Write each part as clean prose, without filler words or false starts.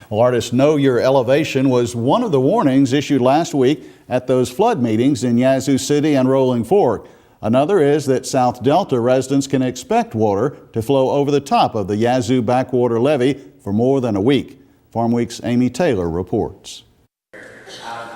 Well, artists know your elevation was one of the warnings issued last week at those flood meetings in Yazoo City and Rolling Fork. Another is that South Delta residents can expect water to flow over the top of the Yazoo Backwater Levee for more than a week. Farmweek's Amy Taylor reports.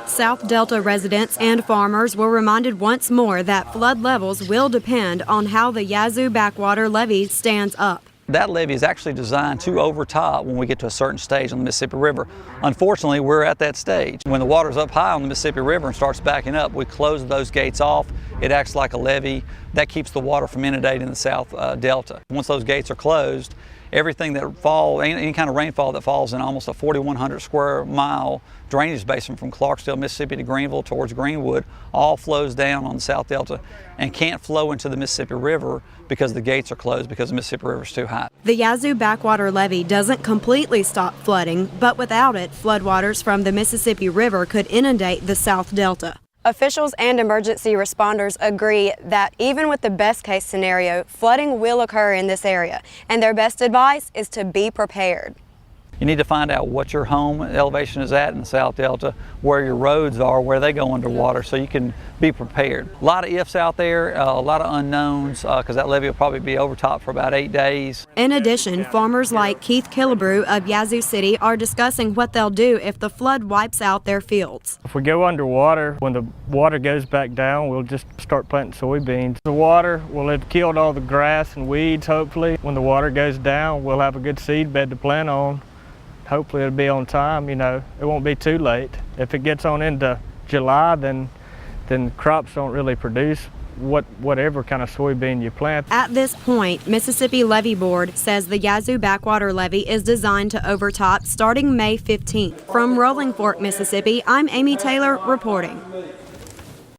South Delta residents and farmers were reminded once more that flood levels will depend on how the Yazoo Backwater Levee stands up. That levee is actually designed to overtop when we get to a certain stage on the Mississippi River. Unfortunately, we're at that stage. When the water's up high on the Mississippi River and starts backing up, we close those gates off. It acts like a levee. That keeps the water from inundating the South Delta. Once those gates are closed, everything that falls, any kind of rainfall that falls in almost a 4,100 square mile drainage basin from Clarksdale, Mississippi to Greenville towards Greenwood, all flows down on the South Delta and can't flow into the Mississippi River because the gates are closed because the Mississippi River is too high. The Yazoo Backwater Levee doesn't completely stop flooding, but without it, floodwaters from the Mississippi River could inundate the South Delta. Officials and emergency responders agree that even with the best case scenario, flooding will occur in this area, and their best advice is to be prepared. You need to find out what your home elevation is at in the South Delta, where your roads are, where they go underwater, so you can be prepared. A lot of ifs out there, a lot of unknowns, because that levee will probably be overtopped for about 8 days. In addition, farmers like Keith Killebrew of Yazoo City are discussing what they'll do if the flood wipes out their fields. If we go underwater, when the water goes back down, we'll just start planting soybeans. The water will have killed all the grass and weeds, hopefully. When the water goes down, we'll have a good seed bed to plant on. Hopefully it'll be on time, it won't be too late. If it gets on into July, then crops don't really produce whatever kind of soybean you plant. At this point, Mississippi Levee Board says the Yazoo Backwater Levee is designed to overtop starting May 15th. From Rolling Fork, Mississippi, I'm Amy Taylor reporting.